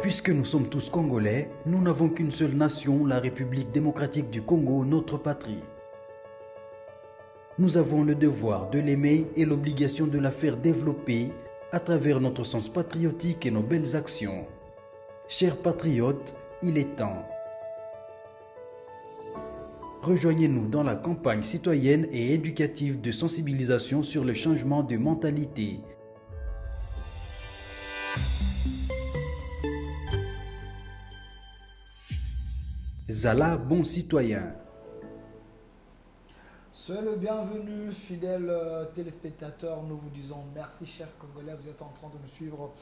Puisque nous sommes tous Congolais, nous n'avons qu'une seule nation, la République démocratique du Congo, notre patrie. Nous avons le devoir de l'aimer et l'obligation de la faire développer à travers notre sens patriotique et nos belles actions. Chers patriotes, il est temps. Rejoignez-nous dans la campagne citoyenne et éducative de sensibilisation sur le changement de mentalité. Zala, bon citoyen. Soyez le bienvenu, fidèles téléspectateurs. Nous vous disons merci, chers Congolais. Vous êtes en train de nous suivre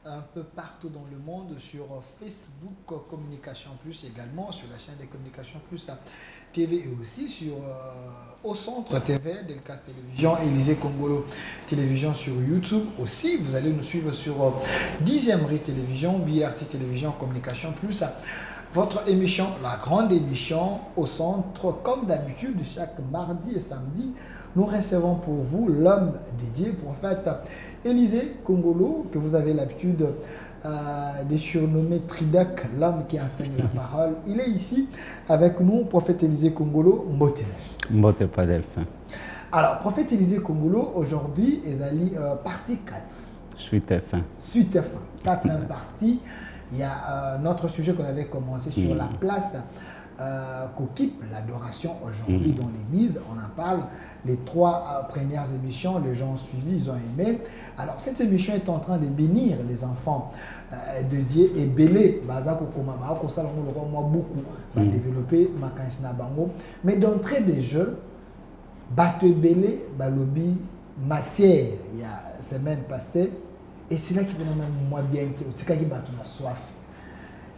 un peu partout dans le monde sur Facebook Communication Plus, également sur la chaîne des Communications Plus TV et aussi sur Au Centre TV, Delcas Télévision, Élysée Congolo Télévision sur YouTube. Aussi, vous allez nous suivre sur 10e Rue Télévision, BRT Télévision Communication Plus. Votre émission, la grande émission Au Centre, comme d'habitude, chaque mardi et samedi, nous recevons pour vous l'homme dédié, prophète Élysée Congolo, que vous avez l'habitude de surnommer Tridac, l'homme qui enseigne la parole. Il est ici avec nous, prophète Élysée Congolo, Mbotele. Mbote pas delphin. Alors, prophète Élysée Congolo, aujourd'hui, est allé partie 4. Suite F1. Suite F1, 4 parties. Il y a notre sujet qu'on avait commencé sur la place qu'occupe l'adoration aujourd'hui dans l'église. On en parle. Les 3 premières émissions, les gens ont suivi, ils ont aimé. Alors, cette émission est en train de bénir les enfants de Dieu et Bélé, beaucoup, développer mais d'entrée des jeux, Bateau Bélé, Balobi, matière, il y a semaine passée. Et c'est là qu'il y a moins bien été. Soif.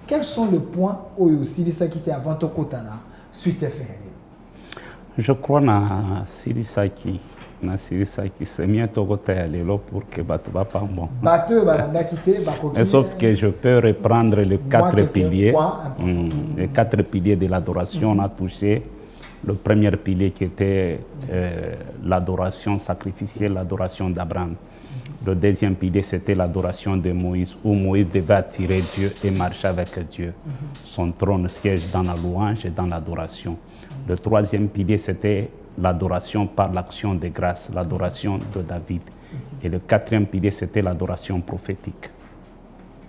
Quels sont les points où aussi les qui étaient avant Tokotana suite à faire? Je crois na Sirisaki c'est mieux Tokota lelo pour que Bateau va pas bon. Bateau balanda quitté mais sauf que je peux reprendre les 4 piliers. Les 4 piliers de l'adoration. On a touché le premier pilier qui était l'adoration sacrificielle, l'adoration d'Abraham. Le deuxième pilier, c'était l'adoration de Moïse, où Moïse devait attirer Dieu et marcher avec Dieu. Son trône siège dans la louange et dans l'adoration. Le troisième pilier, c'était l'adoration par l'action de grâce, l'adoration de David. Et le 4e pilier, c'était l'adoration prophétique.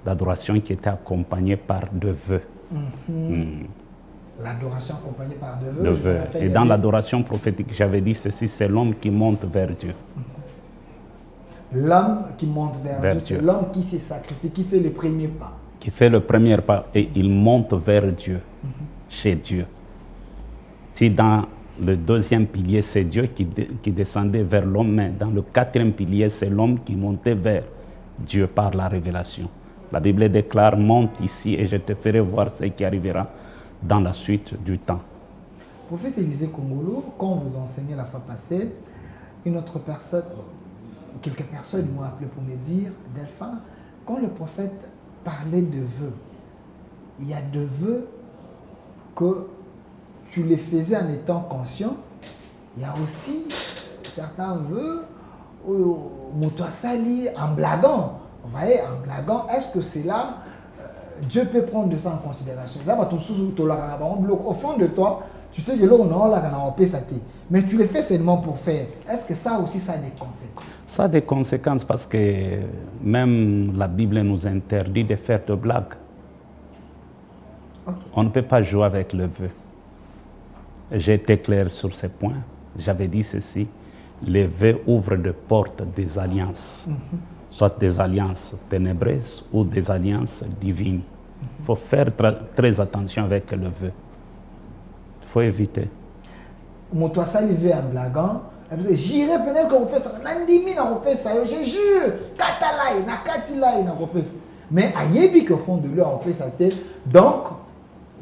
L'adoration qui était accompagnée par 2 vœux. L'adoration accompagnée par 2 vœux. Et dans l'adoration prophétique, j'avais dit ceci, c'est l'homme qui monte vers Dieu. L'homme qui monte vers Dieu, c'est l'homme qui s'est sacrifié, qui fait le premier pas. Qui fait le premier pas et il monte vers Dieu, chez Dieu. Si dans le 2e pilier, c'est Dieu qui descendait vers l'homme, mais dans le 4e pilier, c'est l'homme qui montait vers Dieu par la révélation. La Bible déclare, monte ici et je te ferai voir ce qui arrivera dans la suite du temps. Prophète Élysée Congolo, quand vous enseignez la fois passée, une autre personne... Quelques personnes m'ont appelé pour me dire, Delphin, quand le prophète parlait de vœux, il y a des vœux que tu les faisais en étant conscient. Il y a aussi certains vœux où Moutouassali, en blaguant, vous voyez, en blaguant, est-ce que c'est là, Dieu peut prendre ça en considération? Au fond de toi, tu sais que là, on a mais tu le fais seulement pour faire. Est-ce que ça aussi, ça a des conséquences? Ça a des conséquences parce que même la Bible nous interdit de faire de blagues. On ne peut pas jouer avec le vœu. J'ai été clair sur ce point. J'avais dit ceci, les vœux ouvrent des portes des alliances, soit des alliances ténébreuses ou des alliances divines. Il faut faire très attention avec le vœu. Il faut éviter. Moi, ça levé en blaguant. J'irai peut-être qu'on peut ça. Nandimi na repère ça. Je jure. Katalai, na katilai na repère. Mais ayebi qu'au fond de lui on peut ça. Donc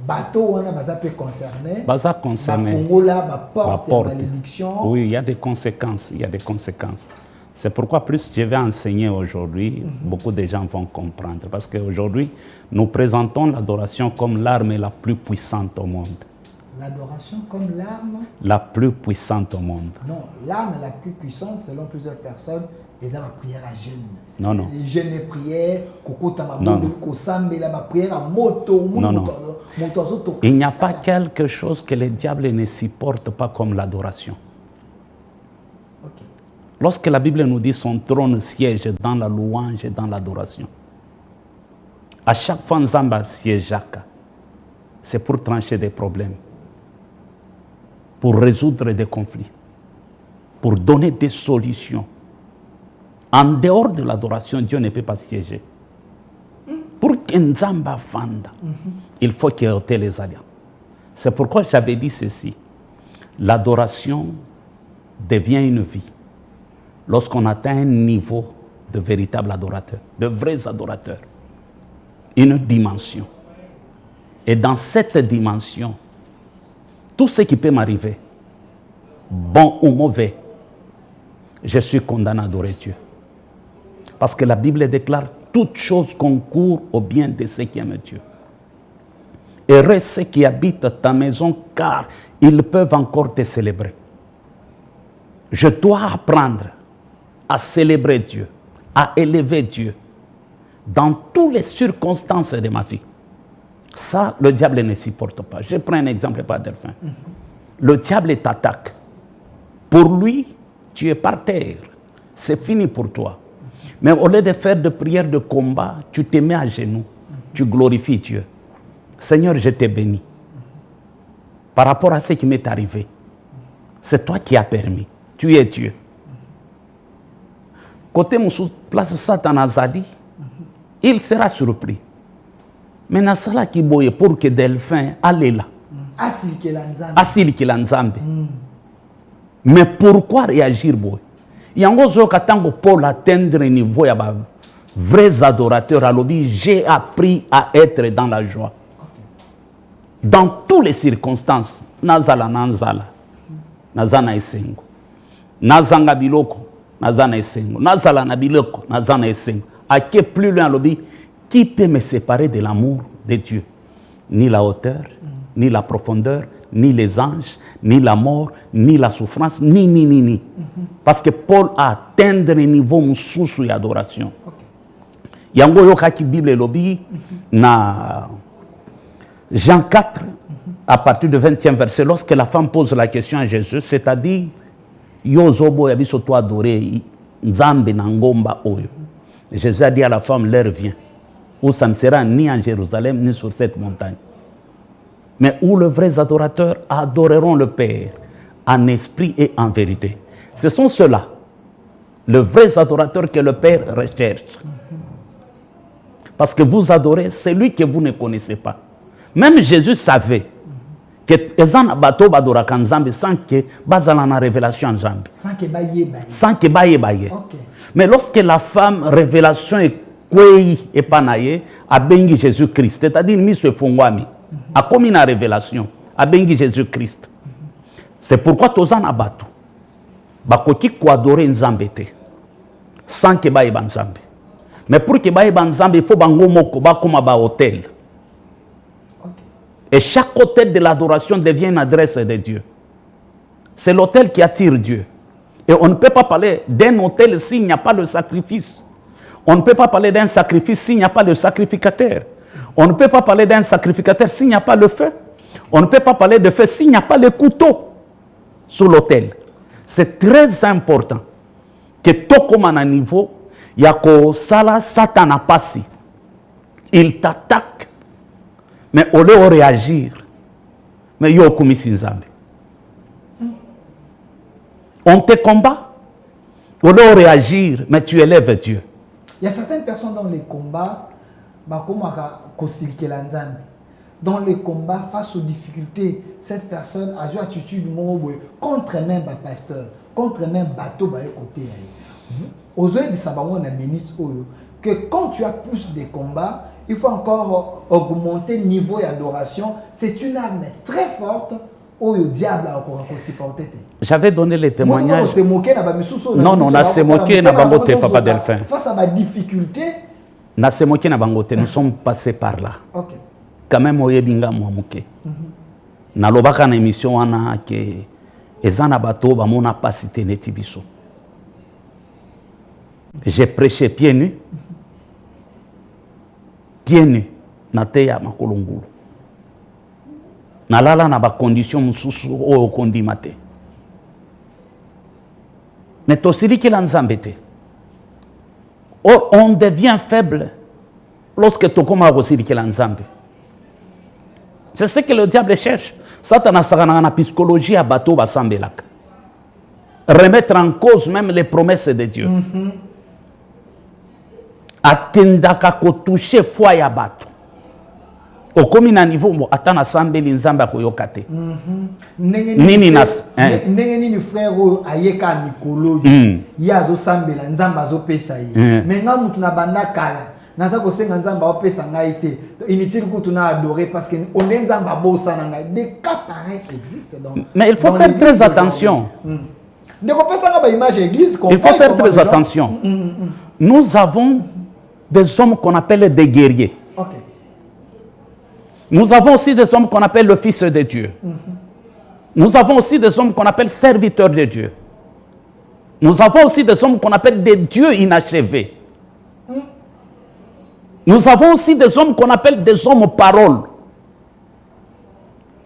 bateau on a basa peut concerner. Basa concerné. Fongola ba porte malédiction. Oui, il y a des conséquences. Il y a des conséquences. C'est pourquoi plus je vais enseigner aujourd'hui, beaucoup de gens vont comprendre. Parce qu'aujourd'hui, nous présentons l'adoration comme l'arme la plus puissante au monde. L'adoration comme l'arme la plus puissante au monde. Non, l'arme la plus puissante, selon plusieurs personnes, Et ça, ma prière à jeûne. Non, non. Jeûne et prière, la prière à moto. Non, non. Il n'y a pas quelque chose que le diable ne supporte pas comme l'adoration. Okay. Lorsque la Bible nous dit son trône siège dans la louange et dans l'adoration, à chaque fois Nzamba siège, c'est pour trancher des problèmes, pour résoudre des conflits, pour donner des solutions. En dehors de l'adoration, Dieu ne peut pas siéger. Pour qu'un Nzamba fanda, il faut qu'il ôte les alliances. C'est pourquoi j'avais dit ceci. L'adoration devient une vie lorsqu'on atteint un niveau de véritable adorateur, de vrais adorateurs. Une dimension. Et dans cette dimension, tout ce qui peut m'arriver, bon ou mauvais, je suis condamné à adorer Dieu. Parce que la Bible déclare toute chose concourt au bien de ceux qui aiment Dieu. Heureux ceux qui habitent ta maison, car ils peuvent encore te célébrer. Je dois apprendre à célébrer Dieu, à élever Dieu dans toutes les circonstances de ma vie. Ça, le diable ne supporte pas. Je prends un exemple, pas Delphin. Le diable t'attaque. Pour lui, tu es par terre. C'est fini pour toi. Mais au lieu de faire de prières de combat, tu te mets à genoux. Tu glorifies Dieu. Seigneur, je te bénis. Par rapport à ce qui m'est arrivé, c'est toi qui as permis. Tu es Dieu. Côté Moussou, place Satan Azali, il sera surpris. Mais Nasala qui boye pour que Delphin aille là. Asil ki lanzambe. Mais pourquoi réagir boy? Il y a un gros katango pour atteindre un niveau ya ba vrais adorateurs à l'obi, j'ai appris à être dans la joie. Dans toutes les circonstances, nazala nanzala. Nazana esengo. Nazanga biloko, nazana esengo. Nazala na biloko, nazana esengo. À qui plus loin l'obi, qui peut me séparer de l'amour de Dieu? Ni la hauteur, ni la profondeur, ni les anges, ni la mort, ni la souffrance, ni. Parce que Paul a atteint un niveau moussoussou et adoration. Yango yokaki Bible lobi na Jean 4, à partir du 20e verset, lorsque la femme pose la question à Jésus, c'est-à-dire Yozobo yabiso to adoré Nzambe na ngomba oyo. Jésus a dit à la femme, l'heure vient, où ça ne sera ni en Jérusalem, ni sur cette montagne, mais où les vrais adorateurs adoreront le Père en esprit et en vérité. Ce sont ceux-là, les vrais adorateurs que le Père recherche. Parce que vous adorez celui que vous ne connaissez pas. Même Jésus savait que ezana bato badora kanzambe sans que bazala na révélation en Nzambe. Sans que baye. Mais lorsque la femme révélation est kwei et panaye a bengi Jésus-Christ, c'est-à-dire miso fongwami, a commis une révélation a bengi Jésus-Christ. C'est pourquoi tozana bato bakoki ko adorer Nzambe te sans que baye banzambe. Mais pour que baye banzambe, il faut bango moko ba koma ba hôtel. Et chaque hôtel de l'adoration devient une adresse de Dieu. C'est l'hôtel qui attire Dieu. Et on ne peut pas parler d'un hôtel s'il n'y a pas de sacrifice. On ne peut pas parler d'un sacrifice s'il n'y a pas de sacrificateur. On ne peut pas parler d'un sacrificateur s'il n'y a pas le feu. On ne peut pas parler de feu s'il n'y a pas le couteau sur l'autel. C'est très important que tout comme à un niveau, il y a que Sala Satan a passé. Il t'attaque, mais au lieu de réagir, mais il y a comme Nzambe. On te combat, au lieu de réagir, mais tu élèves Dieu. Il y a certaines personnes dans les combats, dans les combats face aux difficultés, cette personne a une attitude contre même le pasteur, contre même bateau côté. Que quand tu as plus de combats, il faut encore augmenter le niveau d'adoration. C'est une arme très forte où le diable a encore supporté. J'avais donné les témoignages. Non, on a se moqué na bangote, Papa Delphin. Face à ma difficulté, na se moqué na bangote, nous sommes passés par là. Ok. Quand même, oye binga mouamouké. Na lobaka na émission wana ke ezana bato ba mona pasité netibiso. J'ai prêché pieds nus. Pieds nus. Nateya makolongulu. Nalala na ba condition mususu o kondimate. Mais tosili ki la nzambete. Or, on devient faible lorsque tu commences aussi à la nzambe. C'est ce que le diable cherche. Satan a sa psychologie à bateau basambelak. Remettre en cause même les promesses de Dieu. Atendaka ko toucher foi ya bateau. Au comme na niveau mo atana sambeli nzamba ko yokate. Nini nas nini frère ayeka mikolo yazo sambela nzamba zo pesa ye. Menga mutu na banda kala naza ko senga nzamba o pesa ngai te. Inutile que tu na adorer parce que on est nzamba bossa na ngai. Des cas pareils existent donc. Mais il faut faire très attention. Il faut faire très attention. Nous avons des hommes qu'on appelle des guerriers. Okay. Nous avons aussi des hommes qu'on appelle le Fils de Dieu. Nous avons aussi des hommes qu'on appelle serviteurs de Dieu. Nous avons aussi des hommes qu'on appelle des dieux inachevés. Nous avons aussi des hommes qu'on appelle des hommes paroles.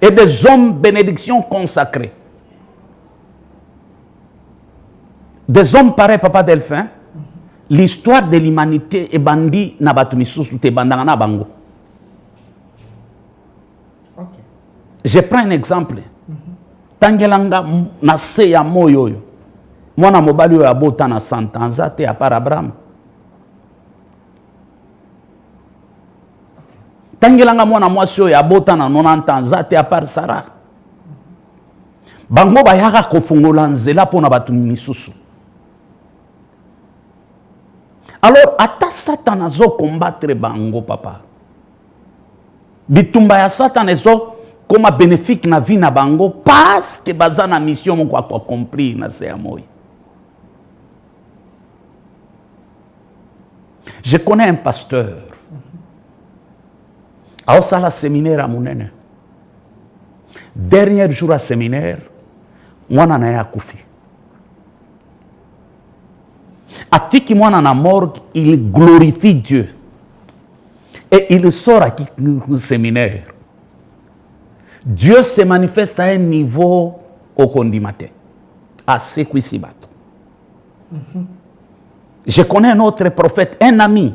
Et des hommes bénédictions consacrés. Des hommes pareils, Papa Delphin, l'histoire de l'humanité est bandit na batumisusu te bandana bango. Je prends un exemple. Tangelanga na se ya moyo yo. Mwana mobali yo abota na 100 ans ate à part Abraham. Tangelanga mwana mwasi yo abota na 90 ans ate à part Sarah. Bango bayaka kofungola nzela pona batumisusu. Alors, ata Satan azo combattre bango, papa. Bitumba ya Satan ezo comme bénéfique na vie na bango parce que baza na mission mon quoi compris na se amoy. Je connais un pasteur. A osala séminaire à Munene. Dernier jour à séminaire, mwana na ya kufi. Atiki mwana na morgue, il glorifie Dieu. Et il sort à le séminaire. Dieu se manifeste à un niveau au condimate. À Sekwisibato. Je connais un autre prophète, un ami.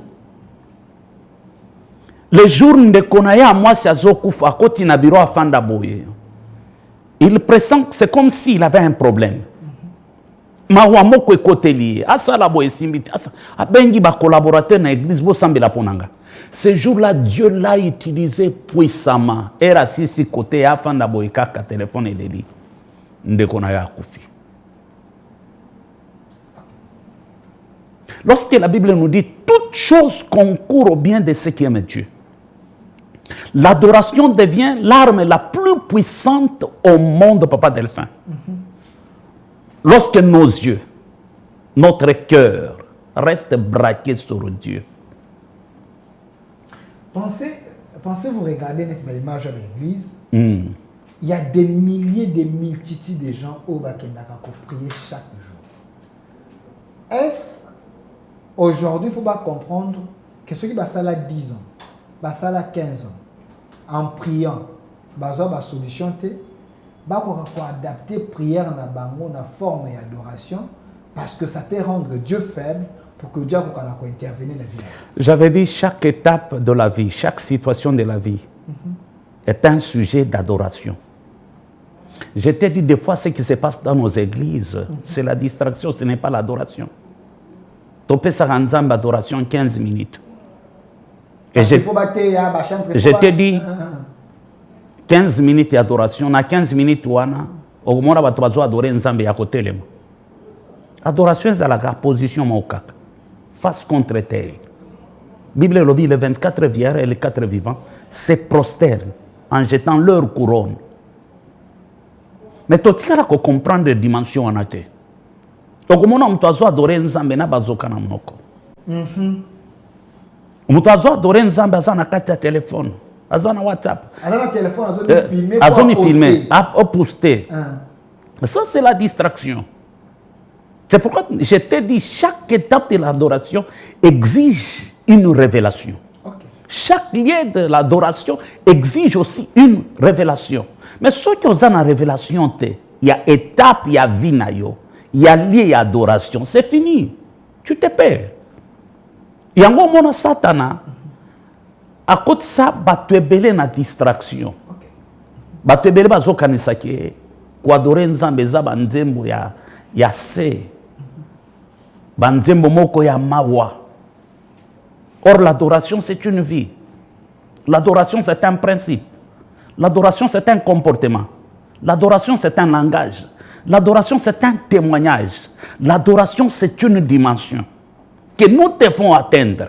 Le jour de Konaya, moi, c'est à Zokoufa, à côté de bureau à Fandaboye. Il pressent, c'est comme s'il avait un problème. Mawamoko côté lié. Asala boye simbiti. A bengi ba collaborateur na église bo sambela ponanga. Ce jour-là, Dieu l'a utilisé puissamment. Era sisi côté afanda boye kaka téléphone et les ndeko na ya kufi. Lorsque la Bible nous dit toute chose concourt au bien de ceux qui aiment Dieu. L'adoration devient l'arme la plus puissante au monde, Papa Delphin. Lorsque nos yeux, notre cœur reste braqué sur Dieu. Pensez-vous regarder notre image à l'église, il y a des milliers, des multitudes de gens au Bakendaka qui prient chaque jour. Est-ce aujourd'hui, il faut pas comprendre que ceux qui passent là 10 ans, passent là 15 ans, en priant, ils ont une solution. Pour adapter prière dans la forme et adoration parce que ça peut rendre Dieu faible pour que Dieu puisse intervenir dans la vie. J'avais dit chaque étape de la vie, chaque situation de la vie est un sujet d'adoration. Je t'ai dit des fois ce qui se passe dans nos églises, c'est la distraction, ce n'est pas l'adoration. Tu peux faire une adoration 15 minutes. Et je t'ai dit 15 minutes d'adoration, na 15 minutes wana, au moment où tu vas adorer Nzambe à côté de moi. Adoration c'est la position maukaka, face contre terre. Bible lobby les 24 vierges et les 4 vivants se prosternent en jetant leur couronne. Mais tu as comprendre les dimensions en athée. Donc comment on doit adorer Nzambe na bazoka na mnoko. On doit adorer Nzambe na carte téléphone. Azana WhatsApp. Azana téléphone, filmé. Azona filmé, poster. Ça c'est la distraction. C'est pourquoi je t'ai dit, chaque étape de l'adoration exige une révélation. Okay. Chaque lien de l'adoration exige aussi une révélation. Mais ce qui est une révélation, il y a étape, il y a vie, il y a lien, il y a adoration. C'est fini. Tu te perds. Il y a un moment Satana. À côté de ça, tu es belé na distraction. Tu es belé bazo kanisake. Kwa adorer nzambe za banzembo ya se. Banzembo moko ya mawa. Or l'adoration c'est une vie. L'adoration c'est un principe. L'adoration c'est un comportement. L'adoration c'est un langage. L'adoration c'est un témoignage. L'adoration c'est une dimension que nous devons atteindre.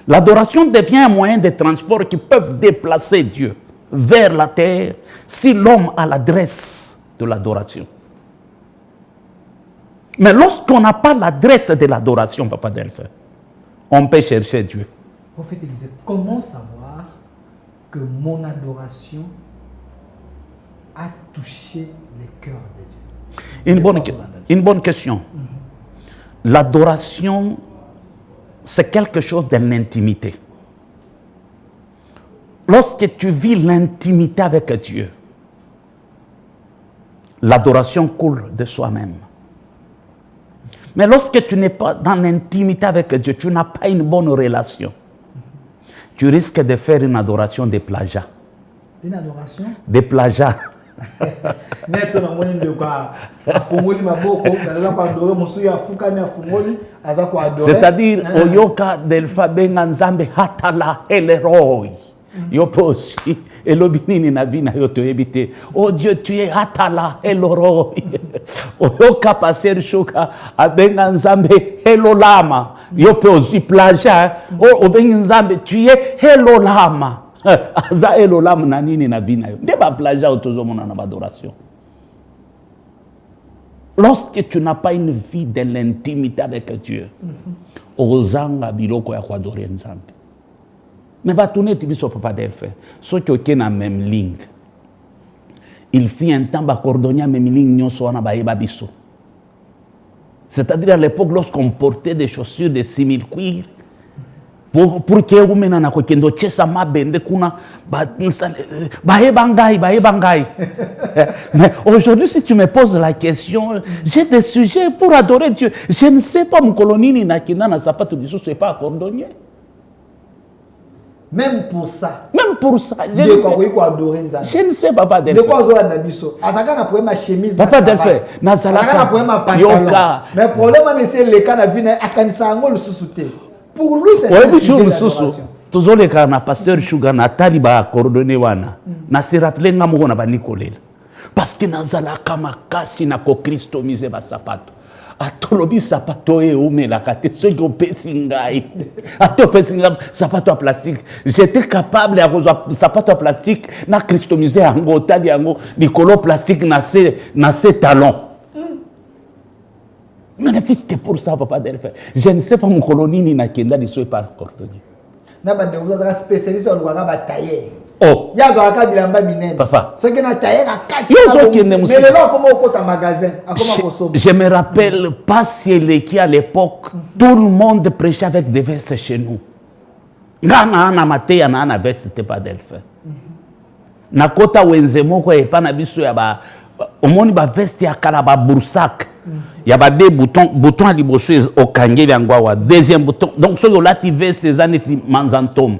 L'adoration devient un moyen de transport qui peut déplacer Dieu vers la terre si l'homme a l'adresse de l'adoration. Mais lorsqu'on n'a pas l'adresse de l'adoration, Papa Delphin, on peut chercher Dieu. Prophète Élisée, comment savoir que mon adoration a touché les cœurs de Dieu? Une bonne question. L'adoration, c'est quelque chose de l'intimité. Lorsque tu vis l'intimité avec Dieu, l'adoration coule de soi-même. Mais lorsque tu n'es pas dans l'intimité avec Dieu, tu n'as pas une bonne relation. Tu risques de faire une adoration des plagiats. Une adoration? Des plagiats. C'est-à-dire, Oyoka Delpha Benganzambe Hatala Eleroi. Yoposi, Elobinini Navina Yotoebite. Oh Dieu, tu es Hatala Eloroi. Oyoka Passer Shoka Abenganzambe Elolama. Yoposi plagia. Oh Obenganzambe, tu es Elolama. Aza Elolam Nanini Navina. Deba plagia autozomona na adoration. Lorsque tu n'as pas une vie de l'intimité avec Dieu, Ozanga Biloko ya adorer Nzambe. Mais batourner tibiso Papa Delphin. Ceux qui ont la même ligne. Il fit un temps cordonnier même ligne nyoso wana baeba biso. C'est-à-dire à l'époque lorsqu'on portait des chaussures de 6000 cuir pour que vous mena na kokendo chesa mabende kuna baebangai. Mais aujourd'hui si tu me poses la question, j'ai des sujets pour adorer Dieu. Je ne sais pas mon colonini na kina na sapato biso c'est pas cordonnier. Même pour ça. Je ne sais pas, Papa Delphin. De quoi Azaka na poema chemise. Papa Delphin, Azaka na poema pantalon. Mais le problème c'est le cas na vina akanisa ngol susute. Pour lui c'est un sujet d'adoration. Toujours les cas na pasteur Sugar na taliba coordonné wana. Na se rappeler ngamo na ba Nicolela. Parce que nazala kama kasi na ko Kristo mise ba sapato. Atolobi sapato e umela kate ceux qui ont pesingai ato pesinga sapato en plastique. J'étais capable à sapato en plastique na customiser yango tali yango likolo plastique na ses talons. Mais c'était pour ça Papa Delphin. Je ne sais pas mon colonie ni na kenda ni soit pas cordonnier. Na bande vous êtes spécialiste en loi ba tailler. Oh, yazo akabilamba minene. Papa. Ce que na tailler à 4. Mais le long comment au côté magasin, je me rappelle pas si l'équipe à l'époque tout le monde prêchait avec des vestes chez nous. Ngana na mateya na na veste te Papa Delphin. Na kota wenzemo ko epa na biso ya ba omoni ba veste ya kala ba bursak. Il y a des boutons à liboso au kangé d'angwa. Deuxième bouton. Donc, ce que là, tu veux, c'est un manzantom.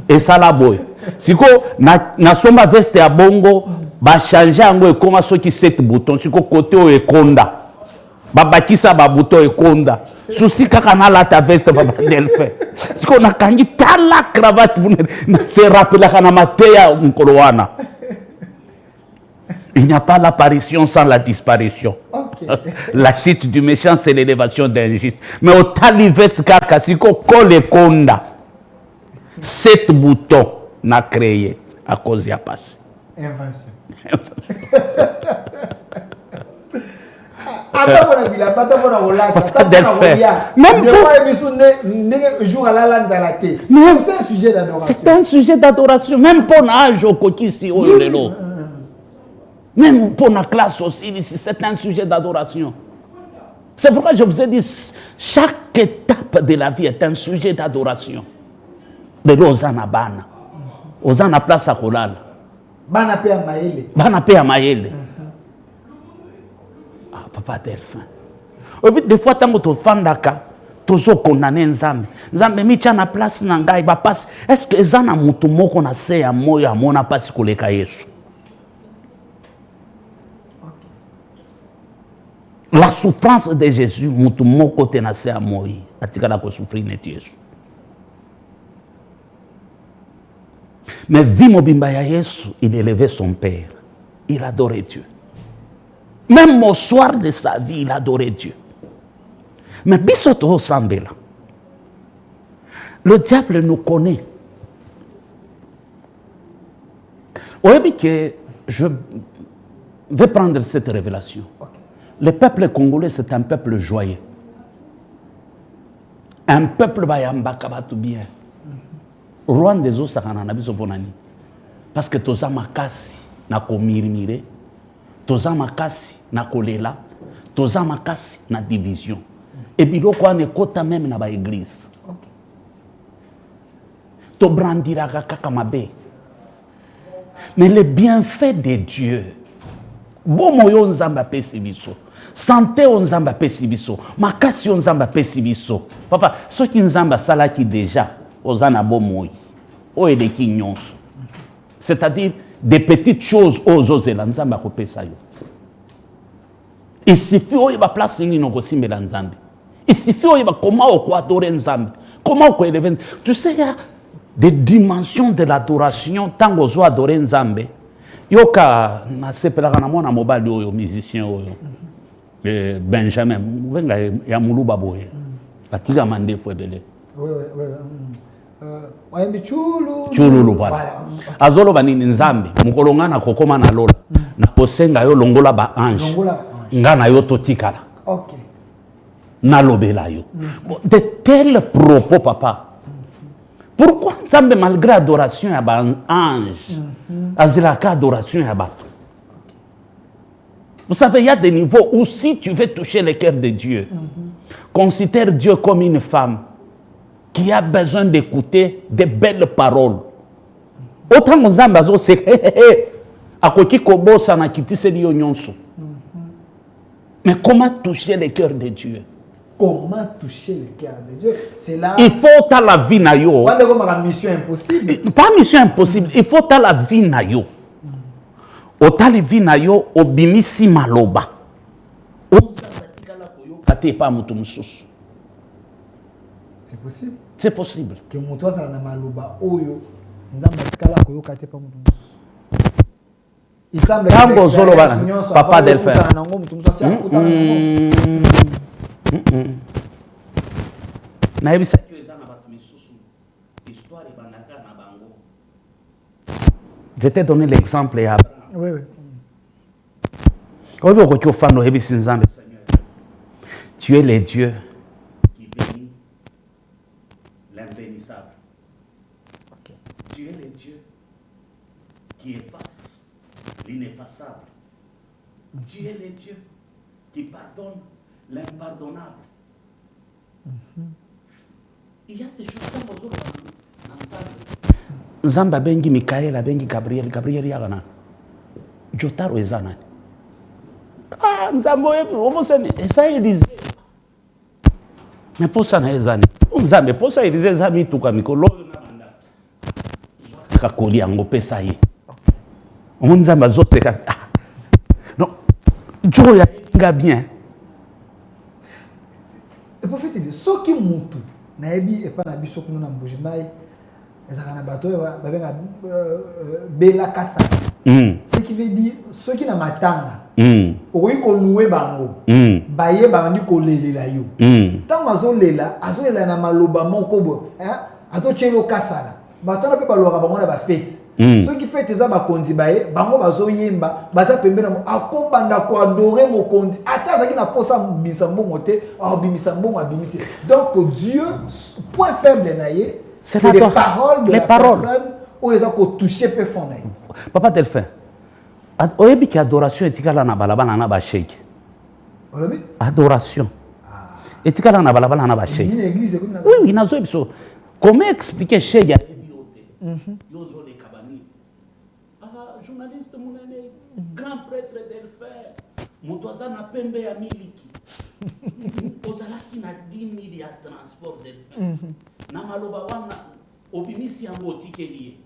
Et ça, la boy. Si na soma veste à bongo, ba changer ango et comment ceux qui 7 boutons. Si côté au ekonda. Ba bakisa ba bouton ekonda. Souci kakana la ta veste ba Delphin. Si qu'on a kangi tala cravate, c'est rappelé la kana mateya mkolowana. Il n'y a pas l'apparition sans la disparition. Okay. La chute du méchant, c'est l'élévation d'un juste. Mais au talivest kakasiko kole konda. 7 boutons n'a créé à cause de la passe. Invention. C'est un sujet d'adoration. C'est un sujet d'adoration. Même pour l'âge au coquille si on est là. Même pour la classe aussi, ici, c'est un sujet d'adoration. C'est pourquoi je vous ai dit, chaque étape de la vie est un sujet d'adoration. De l'Ozana Bana. Ozana place à Kolal. Bana pe à Maëlle. Bana pe à Maëlle. Ah, papa Delphin. Et puis, des fois, tant que tu fandaka, tu as condamné Nzambe. Nzambe, mi tient na place nangai, ba passe. Est-ce que Zana mutumo qu'on a sé à moya, mona passe koleka Yesu? La souffrance de Jésus, mutumo côté na sé à moya, atikala ko souffrir net Yesu. Mais Vimobimba ya Yesu, il élevait son père. Il adorait Dieu. Même au soir de sa vie, il adorait Dieu. Mais Bissoto Sambela, le diable nous connaît. Oui, que je vais prendre cette révélation. Okay. Le peuple congolais, c'est un peuple joyeux. Un peuple bayambakabatu bien. Rwanda des eaux sakana na biso bonani. Parce que toza makasi na komirimire, toza makasi na kolela, toza makasi na division. Et puis donc on est kota même na ba église. To brandira kaka mabe. Mais le bienfait de Dieu. Bon moyo nzamba pesi biso. Santé on nzamba pesi biso. Makasi on nzamba pesi biso. Papa, ceux qui nzamba sala qui déjà ozana bon moyo. O edeki nyonso. C'est-à-dire des petites choses aux ozela nzamba ko pesa yo. Il suffit oyo place ni no kosimbela nzambe. Il suffit comment on peut adorer Nzambe. Comment on peut élever Nzambe. Tu sais, il y a des dimensions de l'adoration. Tant qu'on doit adorer Nzambe, il y a un mobile musicien, Benjamin, il y a Moulou Baboye. Il y a Mandé Fouebele. Oui, oui, oui. Chululu, voilà. Azolo banini Nzambe, mukolongana kokoma na lola. Na posenga yo longola ba ange. Ngana yo totikala. OK. De tels propos, papa. Pourquoi Nzambe malgré adoration à un ange, azilaka adoration à bateau? Vous savez, il y a des niveaux où si tu veux toucher le cœur de Dieu, considère Dieu comme une femme qui a besoin d'écouter de belles paroles. Autant que Nzambe c'est à côté kobo sana kiti se liyo nyonso. Mais comment toucher le cœur de Dieu? Comment toucher le cœur de Dieu? C'est là. Il faut ta la vie na yo. Pas de mission impossible. Pas mission impossible. Il faut ta la vie na yo. O ta la vie na yo obimisi maloba. C'est possible. C'est possible. Que muto ça na maloba oyo nzamba tikala koyo kate pa mutu. Il semble que papa Delphin. Je t'ai donné l'exemple. Oui, oui. Tu es le Dieu qui bénit l'imbénissable. Okay. Tu es le Dieu qui efface l'ineffaçable. Tu es le Dieu qui pardonne l'impardonnable. Il y a des choses comme aux autres ensemble. Nzamba bengi Michael, bengi Gabriel, Gabriel yagana. Jotaro ezana. Ah, Nzambo on sait ça Élysée. Mais pour ça na ezani. Nzambe pour ça Élysée zami tuka mikolo na banda. Kakoli yango pesa ye. On Nzamba zote ka. Non. Dieu ya bien. Le prophète dit ce qui mutu na ebi e pa na biso kuno na mbujimai ezaka bato babenga bela kasa. Ce qui veut dire ceux qui na matanga oyi ko louer bango baye bandi ko lelela yo tango azolela na maloba moko bo ato chelo kasala bato na pe baloka bango na ba fête ceux qui fête za ba kondi baye bango bazo yemba baza pembe na akobanda ko adorer mo kondi ata zaki na posa bisambongo te abimisambo abimisi. Donc Dieu point faible na ye c'est les paroles de la personne où ils ont touché peu fond. Papa Delphin, oyebi ki adoration etikala na balabala na ba shake. Adoration. Etikala na balabala na ba shake. Oui, nazo biso. Comment expliquer shake ya yozo le kabani? Journaliste munene, grand prêtre Delphin. Motoza na pembe ya miliki. Ozalaki na 10 000 ya transport Delphin. Na maloba wana obimisi yango otikeli.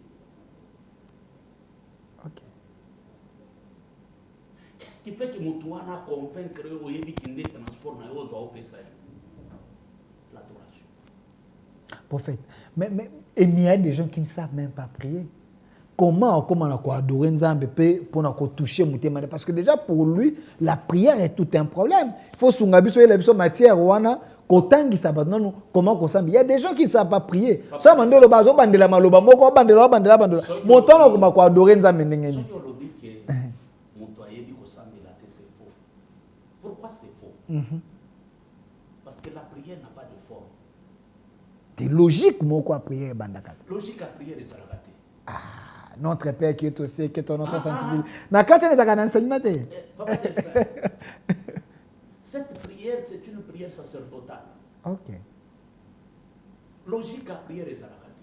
Qu'est-ce qui fait que Moutouana convaincre Oyebi Kinde transport na yozo au Pesa? L'adoration. Prophète, mais il y a des gens qui ne savent même pas prier. Comment on a adoré Nzambe pour toucher Moutéma? Parce que déjà pour lui, la prière est tout un problème. Il faut sungabiso et la matière wana kotangi sabatnon comment qu'on s'en. Il y a des gens qui ne savent pas prier. Ça mando le bazo bandela maloba moko bandela. Motono comment ko adorer Nzambe ndengeni. Pourquoi c'est faux? Parce que la prière n'a pas de forme. C'est logique, moi, quoi, prière, bandaka. Logique à prière des Arabes. Notre Père qui est au ciel, que ton nom soit sanctifié. Na quand est-ce qu'on enseigne? Cette prière, c'est une prière sacerdotale. Ok. Logique à prière des Arabes.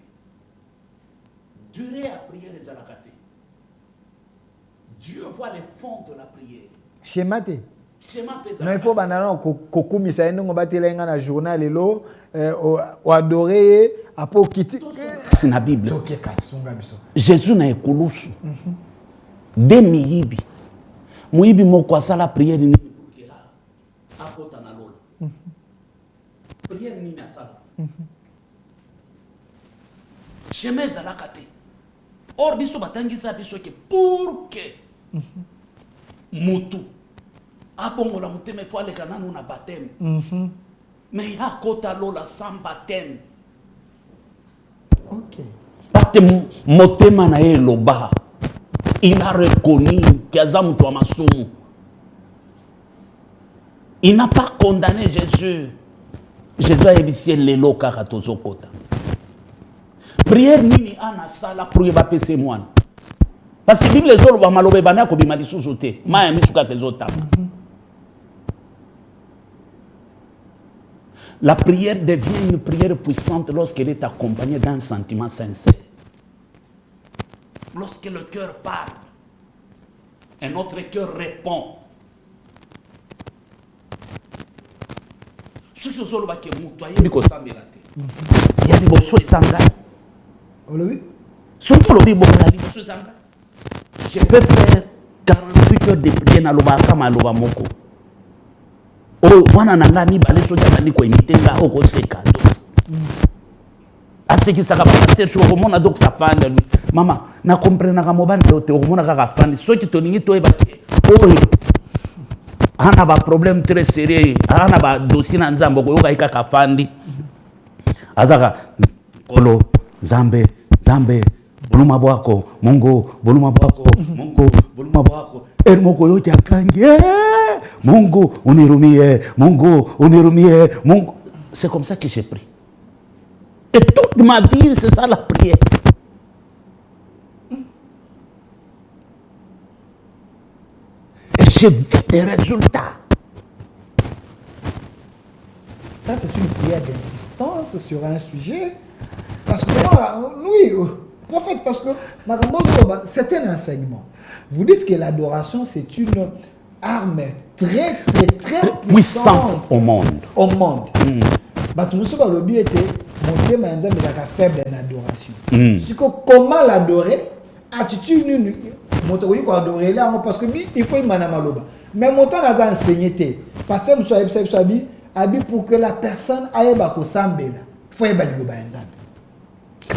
Durée à prière des Arabes. Dieu voit les fonds de la prière. Schématé. Non, il faut banana kokumi ça nous battre na journal lelo o adorer apo kiti c'est na Bible. Jésus na ekulusu. Demi yibi. Muibi moko asala prière ni akota na lola. Prière ni na sala. Chemin za kate. Or biso batangisa biso ke pour que mutu abongola muteme fo aleka nanu na baptême. Mais ya kota lola sans baptême. Ok. Parce que motema na ye loba, il a reconnu qu'Azam toi masumu. Il n'a pas condamné Jésus. Jésus a ébissé les loka katozo kota. Prière nini ana sala pour y bapese moine. Parce que Bible les autres malobe bana ko bimali sous-sauté. Ma misuka tezota. La prière devient une prière puissante lorsqu'elle est accompagnée d'un sentiment sincère. Lorsque le cœur parle, et notre cœur répond. Ce que vous avez dit, il y a des bossos et sangas. Surtout le bibo, je peux faire 48 heures de prière dans le bakama et le moko. Oh, wana nangami bale soja bani ko imitenga oko seka. Aseki saka ba pasteur cho mona donc sa fande lui. Mama, na comprendre ka mobane te o mona ka fande. So ki to ningi to e ba ke. Oh. Ana ba problème très sérieux. Ana ba dossier na nzambo ko yoka ka fandi. Azaka kolo Zambe buluma bwako Mungu buluma bwako Mungu buluma bwako Moko yote akangi Mungu unirumie Mungu c'est comme ça que j'ai pris et toute ma vie c'est ça la prière. Et j'ai vu des résultats. Ça c'est une prière d'insistance sur un sujet parce que oui prophète parce que c'est un enseignement. Vous dites que l'adoration, c'est une arme très puissante au monde. Nous sommes le but était monter ma faible en adoration. Comment l'adorer? Attitude adorer là parce que il faut maloba. Mais mon temps a enseigné parce que nous sommes pour que la personne aille bako sambela. Faut y baligoba nzambe.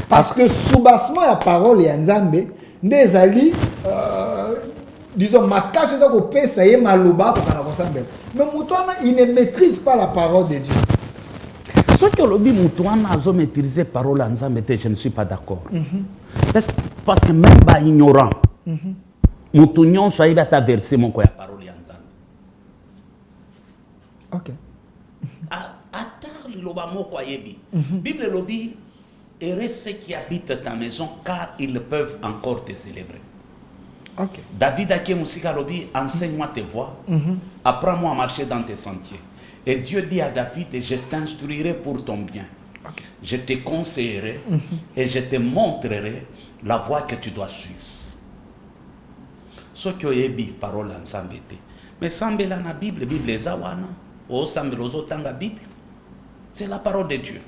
Parce que soubassement la parole est nzambe. Ndezali disons ma cache ça ko pesa ye maloba ko kana ko sambela. Mais Moutouana il ne maîtrise pas la parole de Dieu. Ce que le Moutouana a maîtrisé parole en nzambe, je ne suis pas d'accord. Parce que même pas ignorant. Moutouignon soit il a ta versé mon quoi parole en nzambe. OK. Atar le loba mo kwa yebi. Bible lobi heureux ceux qui habitent ta maison car ils peuvent encore te célébrer. Okay. David Aké Moussika Lobi, enseigne-moi tes voies, apprends-moi à marcher dans tes sentiers. Et Dieu dit à David, je t'instruirai pour ton bien. Okay. Je te conseillerai et je te montrerai la voie que tu dois suivre. Ce qui est parole ensemble. Mais semble dans la Bible, Bible est zawana. Oh, semble aux autres dans la Bible. C'est la parole de Dieu.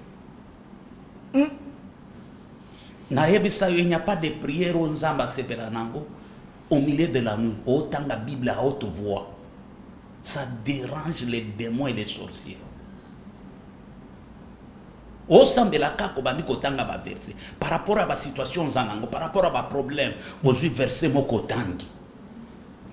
Il n'y a pas de prière au milieu de la nuit. Autant la Bible à haute voix. Ça dérange les démons et les sorciers. Au sein de la cas par rapport à la situation, par rapport à la problème, aux versets mokotangi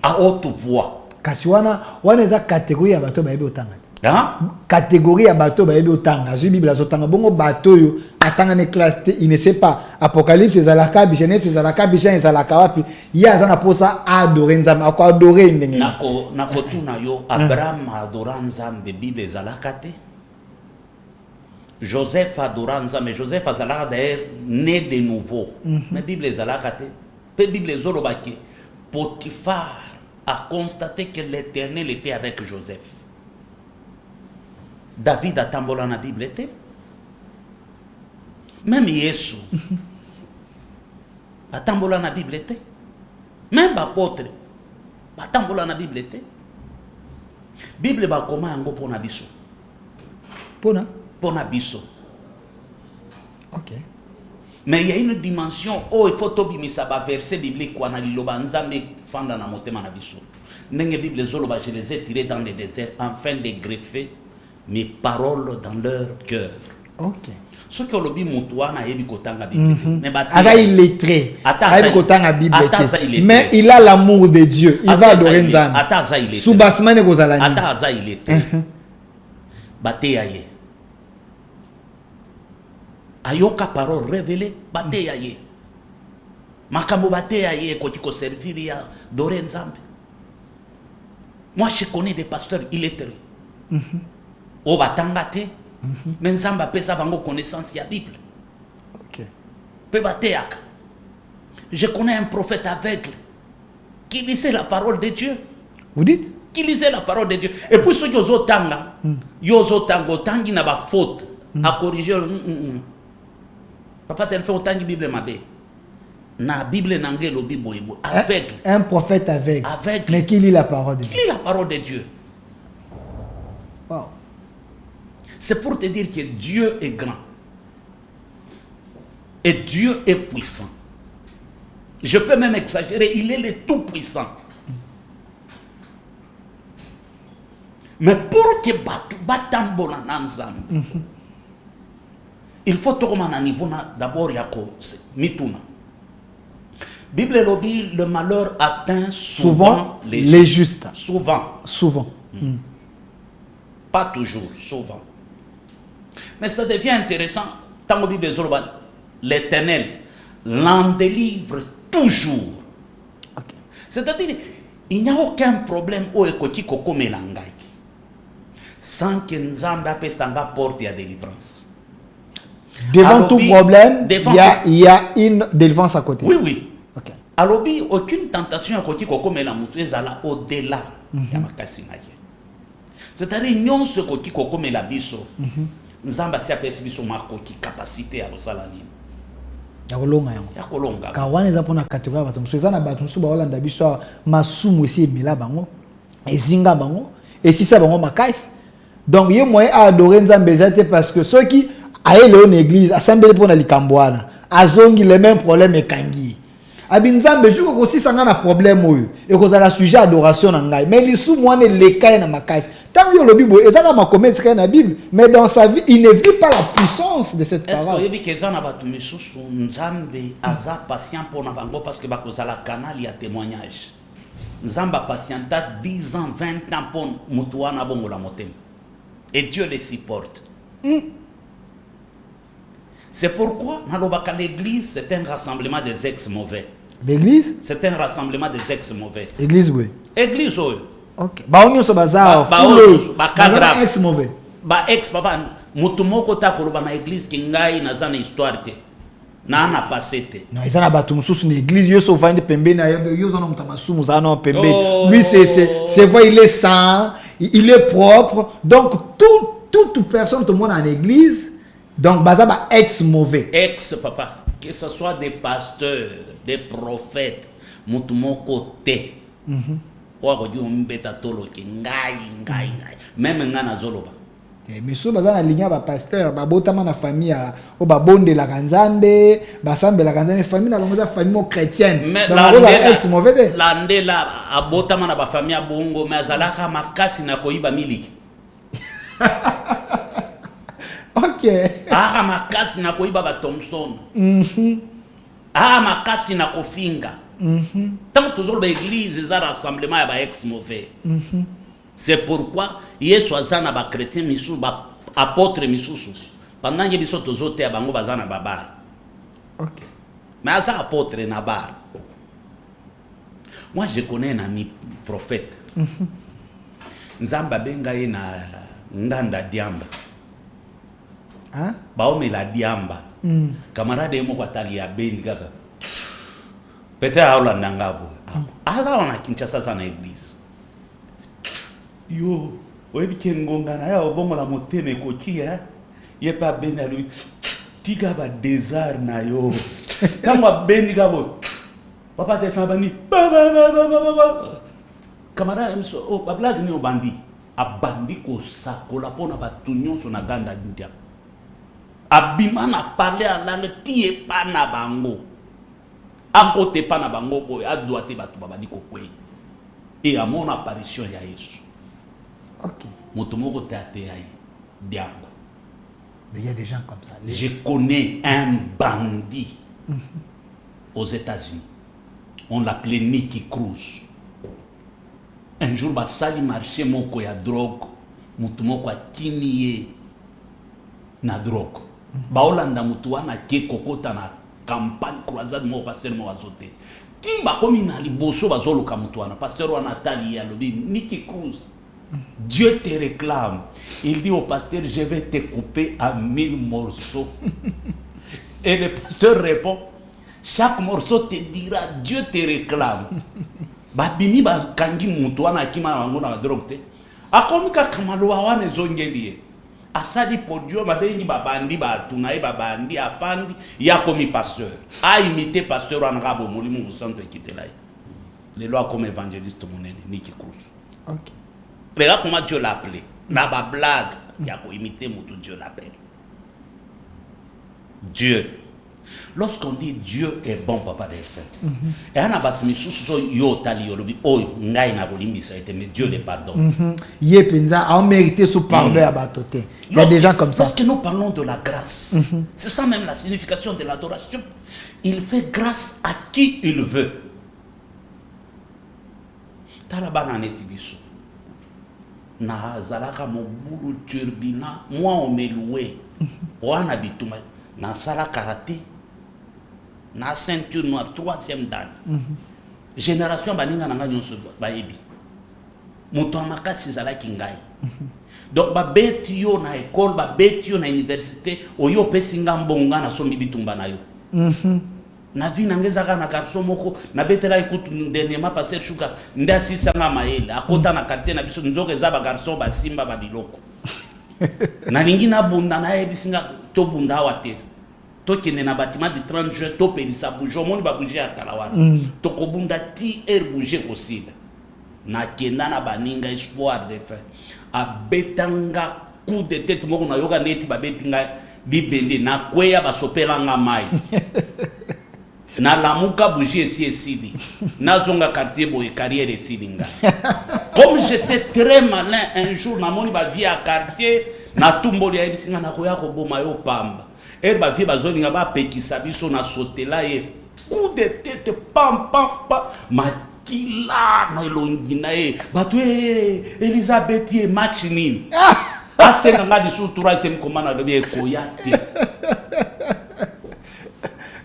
à haute voix. Kasiwana, wana eza catégorie ya bato ba yebi otanga. Hein? Catégorie ya bato ba yebi otanga. Zu Bible azotanga bongo bato yo atanga ne classe il ne sait pas. Apocalypse ezalaka, Genèse ezalaka, Jean ezalaka wapi. Ya azana posa adorer nzambe, ako adorer ndenge. Nako tuna yo Abraham adora nzambe Bible ezalaka te. Joseph adora nzambe, Joseph azalaka d'ailleurs né de nouveau. Mais Bible ezalaka te. Pe Bible ezolobaki Potiphar a constaté que l'Éternel était avec Joseph. David a tambola na Bible était. Même Yesu a tambola na Bible était. Même l'apôtre a tambola na Bible était. Bible ba koma yango pona biso. Pona biso. OK. Mais il y a une dimension où il faut tobimisa ba verset biblique kwa na liloba nzambe fanda na motema na biso. Nenge Bible zoloba je les ai tirés dans le désert afin de greffer mes paroles dans leur cœur. OK. Ce que lobi mutuana yebi kotanga Bible. Mais Ata illettré. Ata kotanga Bible. Mais il a l'amour de Dieu. Il va adorer nzambe. Ata za illettré. Subasmane kozalani. Ata za illettré. Bateya ye. Ayoka parole révélée, bateya ye. Makambo bateya ye kotiko servir ya dore nzambe. Moi je connais des pasteurs illettrés. O batanga te, mais nzamba pesa bango connaissance ya Bible. OK. Pe bateyaka. Je connais un prophète aveugle qui lisait la parole de Dieu. Vous dites? Qui lisait la parole de Dieu. Et puis ceux qui ont tanga, yozo tango tangi na ba faute à corriger. Papa tel fait autant de Bible mabé. Na Bible nangé lobi boyebo aveugle. Un prophète aveugle. Aveugle. Mais qui lit la parole de Dieu? Qui lit la parole de Dieu. Wow. C'est pour te dire que Dieu est grand. Et Dieu est puissant. Je peux même exagérer, il est le tout puissant. Mais pour que batambola nanzam, il faut tout comme un niveau d'abord yako mituna. Bible lobby, le malheur atteint souvent les justes. Souvent. Pas toujours, souvent. Mais ça devient intéressant. Tant que Bible l'Éternel l'en délivre toujours. Okay. C'est-à-dire, il n'y a aucun problème où ekoti koko melangai sans que Nzamba pestanga porte à délivrance. Devant tout problème, il y a une délivrance à côté. Oui, oui. Okay. Alors, aucune tentation à côté koko melangai ezala au-delà ya makasi na ye. C'est-à-dire, non ce koti koko melabiso. Nzamba si apesi biso makoki capacité à rosalani. Ya kolonga. Ka wana eza pona catégorie bato muso eza na bato muso ba olanda biso masumu esi emela bango ezinga bango esisa bango makasi. Donc ye moyen a adorer nzambe ezate parce que ceux qui aille en église assemblée pona likambo wana azongi les mêmes problèmes ekangi. Abinzambe juko ko sisanga na problème oyo e ko za sujet adoration na ngai mais lisu mwana lekai na makasi. Tant que le Bible est à ma commettre dans la Bible, mais dans sa vie, il ne vit pas la puissance de cette parole. Est-ce que les gens ont patient pour nous parce que la canal il y a témoignage. Nzamba patienta 10 ans, 20 ans pour mutuana bongo la motem. Et Dieu les supporte. C'est pourquoi l'église c'est un rassemblement des ex-mauvais. L'église? C'est un rassemblement des ex-mauvais. Église oui. Église oui. OK. Ba onyo so bazao. Ba kadra ex mauvais. Ba ex papa mutu moko ta koloba na église ki ngai na zana histoire te. na na passé non ils en a battu sous une église yo so vendre pembe na yo zo na mutamasu muzano pembe lui c'est vrai il est saint il est propre donc toute personne tout le monde en église donc baza ba ex mauvais ex papa que ce soit des pasteurs des prophètes mutu moko te wako yo mbeta tolo ki ngai même ngana zoloba mais so baza na ligne ba pasteur ba botama na famille o ba bonde la kanzambe ba sambe la kanzambe famille na bango za famille chrétienne donc la ex mauvais landela abotama na ba famille bongo mais azalaka makasi na koiba miliki OK makasi na koiba ba Thompson makasi na kofinga tant toujours l'église za rassemblement ya ba ex mauvais c'est pourquoi Yesu azana ba chrétien misu ba apôtre misusu pendant que biso tozote ya bango bazana babar. OK mais asa apôtre na bar. Moi je connais un ami prophète nzamba benga ye na nganda diamba baome la diamba camarade mo kwa tali ya bendi kaka peut-être aolanda ngabo ala ona Kinshasa sana église yo oyebi kengonga na ya obongo la motene kokia ye pa bena lui tika ba désert na yo kama bendi kabo papa te fa bani camarade miso o ba blague ni obandi abandi ko sakola pona ba tunyo so na ganda ndia abimana parler à langue tie pa na bango akote pa na bango ko adoite batu babadi ko kwei et à mon apparition ya Yesu. OK motomoko tete ai diamba. Il y a des gens comme ça. Je connais un bandit aux États-Unis. On l'appelait Nicky Cruz. Un jour basali marché moko ya drogue motomoko akiniye na drogue. Baolanda mutu wana ke kokota na campagne croisade mo pasteur mo azote ti ba komi na liboso bazoluka mutu wana pasteur wana tali ya lobi Nicky Cruz Dieu te réclame. Il dit au pasteur je vais te couper en 1000 morceaux. Et le pasteur répond chaque morceau te dira Dieu te réclame. Ba bimi ba kangi mutu wana kima na ngona drogue te akomika kamalo wana zongeliye asadi podio mabengi babandi batunaye babandi afandi ya komi pasteur a imité pasteur anrabo molimo musanto ekitelai les lois comme évangéliste monene Nicky Cruz. OK Regarde comment Dieu l'a appelé na ba blague ya ko imiter mutu Dieu l'appelle Dieu. Lorsqu'on dit Dieu est bon papa des frères et on a battu misusu so yo tali yo lobi oyo ngai na bolimbisa ete mais Dieu les pardonne yé penza a mérité ce pardon à batoté. Il y a des gens comme ça. Lorsque nous parlons de la grâce c'est ça même la signification de l'adoration. Il fait grâce à qui il veut. Talabana neti biso na zalaka mobulu turbina moi on me loué wana bituma na sala karaté na ceinture noire 3e dan génération baninga nanga nyonso bayebi moto makasi zalaki ngai donc ba beti yo na école ba beti yo na université oyo pesinga mbonga na sombi bitumba na yo na vie nangezaka na garçon moko na betela ikutu dernièrement passer shuka ndasi sanga maele akota na quartier na biso nzoke za ba garçon ba simba ba biloko na lingi na bunda na ebisinga to bunda wate to kene na bâtiment de 30 jours to pelisa bouger moni ba bouger akala wana to ko bunda ti bouger kosila na kenda na baninga espoir de faire a betanga coup de tête moko na yoga neti ba betinga libende na kweya ba sopela nga mai na lamuka bouger si esili na zonga quartier boy carrière esilinga. Comme j'étais très malin un jour na moni ba vie à quartier na tumboli ya bisinga na koya ko boma yo pamba et ba vie bazolinga ba pekisa biso na sotela ye coup de tête pam pam pam makila na elongi na ye batu Elisabeth ye match nini asenga ngadi su 3e commande de koyate.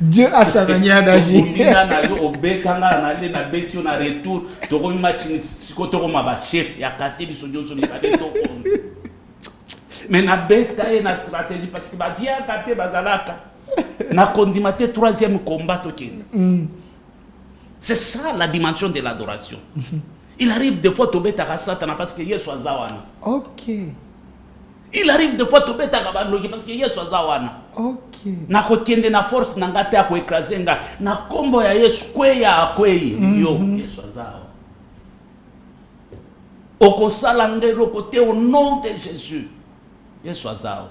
Dieu a sa manière d'agir. Mais na beta et na stratégie parce que ba dia kate bazalaka na kondimate troisième combat tokende. C'est ça la dimension de l'adoration. Il arrive des fois tobeta Satan parce que Yesu azawana. OK. Il arrive des fois tobeta kabanoki parce que Yesu azawana. OK. Na kokende na force na ngate ya koekraser nga na kombo ya Yesu kweya akwei yo Yesu azawa. Okosala ngelo côté au nom de Jésus. Yesu azawa.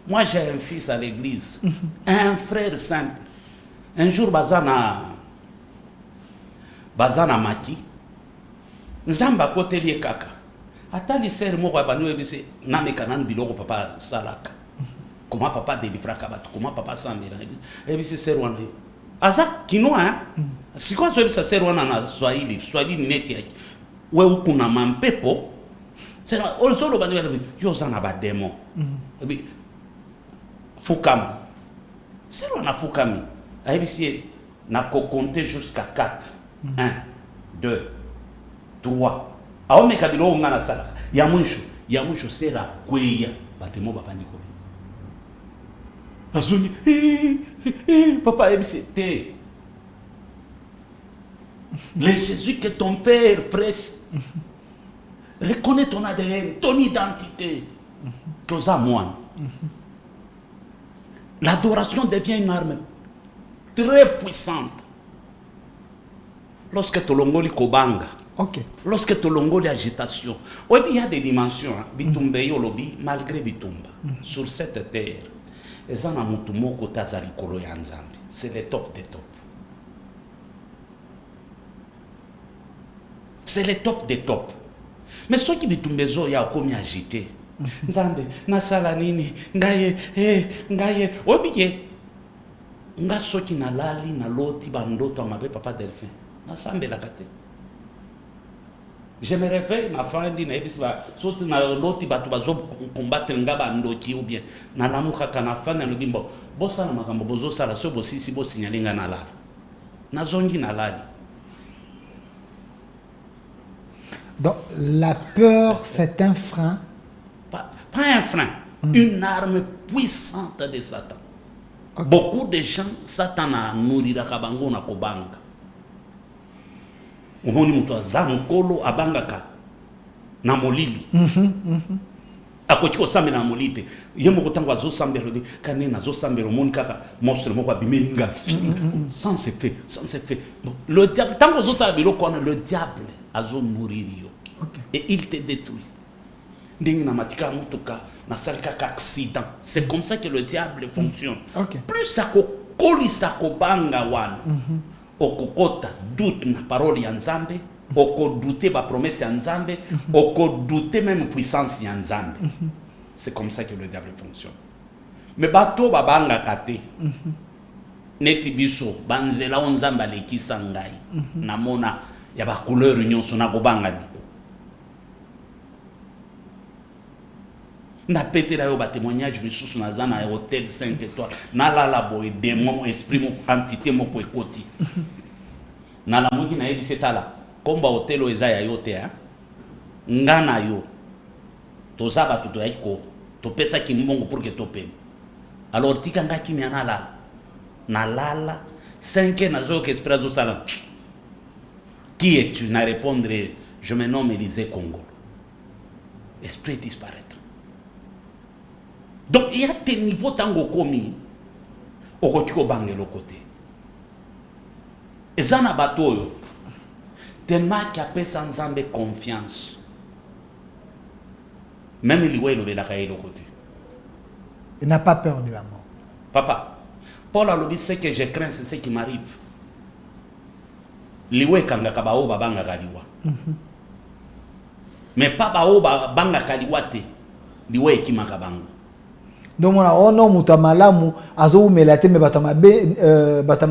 Moi j'ai un fils à l'église, un frère simple. Un jour bazana maki nzamba koteli kaka atali ser moko abanu ebise na mekana biloko papa salaka comment papa délivraka bato comment papa sambela ebise ser wana aza kinoa hein siko zo ebisa ser wana na swahili neti yaki we ukuna mampepo sera olsolo banu yo zana ba demo ebi fukama ser wana fukami ebise na ko compter jusqu'à 4 1 2 3 aome kabilo ngana sala ya mwisho sera kweya batemo bapandiko azuni papa ebisete le Jésus que ton père prêche reconnais ton ADN, ton identité, toza moine. L'adoration devient une arme très puissante. Lorsque tu l'ongoli kobanga, lorsque tu l'ongoli agitation, il y a des dimensions. Bitumbe yolobi malgré bitumba sur cette terre. Ezana mutumoko tazali kolo ya nzambe. C'est le top des tops. C'est le top des tops. Mais ceux qui bitumbe zo ya komi agité. Nzambe nasala nini ngaye obiye nga soki na lali na loti bandoto amabe papa Delphin nasambe la kate. Je me réveille na fandi na ebisi ba soki na loti bato bazo combattre nga bandoki ou bien na lamuka kana fana le bimbo bossa na makambo bozo sala so bosisi bo signalinga na lali na zongi na lali. Donc la peur c'est un frein. Pas un frein, une arme puissante de Satan. Beaucoup de gens, Satan a nourri la kabango na kobanga. Umoni mutu azamukolo abangaka na molili. Akoti ko sambela na molite. Yemo ko tango azo sambela de kanena zo sambela moni kaka monstre moko abimelinga. Sans effet. Le diable tango zo sambela ko na le diable azo nourrir yo. Et il te détruit. C'est comme ça que le diable fonctionne. Plus ça koli sa kobanga wana okokota doute na parole ya nzambe, oko douter ba promesse ya nzambe, oko douter même puissance ya nzambe. C'est comme ça que le diable fonctionne. Mais bato babanga kate neti biso banzela onzamba lekisa ngai namona ya ba couleur nyonso na kobanga ni. Na pété là au témoignage de sous na zana hôtel 5 étoiles na la la boy démon esprit mon entité mon ko ekoti na la mongi na yebi setala komba hôtel o eza ya yote hein ngana yo to zaba to yako to pesa ki mbongo pour que to peme alors tika ngaki mi na la 5 na zo que esprit zo sala qui es-tu na répondre je me nomme Élisée Congo esprit disparaît. Donc il y a des niveaux tango komi au kotiko bange le côté. Et ça n'a pas tout. Tellement qu'il y a sans nzambe confiance. Même il y a le côté. Il n'a pas peur de la mort. Papa, Paul a dit ce que je crains, c'est ce qui m'arrive. Liwe kanga kabao babanga kaliwa. Mais pas bao babanga kaliwa te. Liwe ki makabanga. Donc on a ono mutamalamu azo melate me batama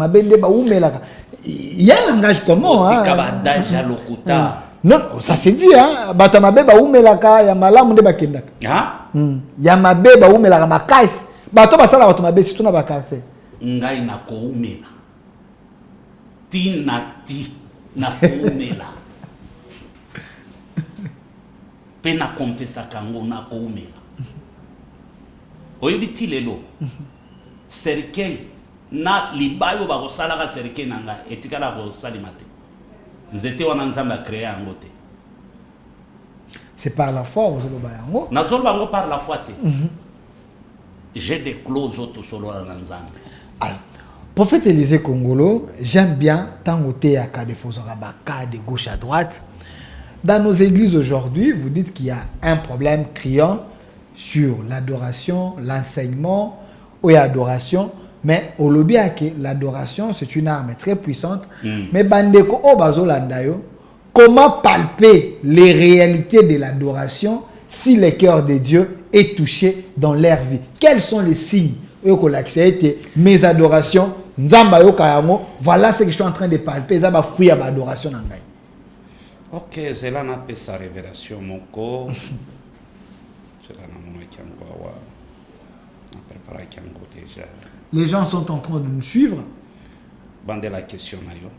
bende ba umelaka. Il y a un langage commun hein. Non, ça c'est dit hein, batama be ba umelaka ya malamu nde bakendaka. Hein? Ya mabe ba umelaka makasi. Bato basala batama be situ na bakase. Ngai na ko umela. Ti na ko umela. Pena confessa kango na ko umela. Oyebi ti lelo cercueil na libayo ba kosala ka cercueil nanga etikala ko salimate nzete wana nzamba créer yango te. C'est par la foi vous allez bayango. Na zolo bango par la foi te. J'ai des clauses auto solo na nzamba. Alors, prophète Élisée Kongolo, j'aime bien tant côté à cas de faux cas de gauche à droite. Dans nos églises aujourd'hui, vous dites qu'il y a un problème criant sur l'adoration, l'enseignement ou l'adoration. Mais au lobby, l'adoration, c'est une arme très puissante. Mais bandeko o bazolandayo, comment palper les réalités de l'adoration si le cœur de Dieu est touché dans leur vie? Quels sont les signes? Mes adorations, voilà ce que je suis en train de palper. Ça va fuir ma adoration. Ok, c'est là n'a pas sa révélation mon corps. C'est là déjà. Les gens sont en train de nous suivre. Bandez la question nayo.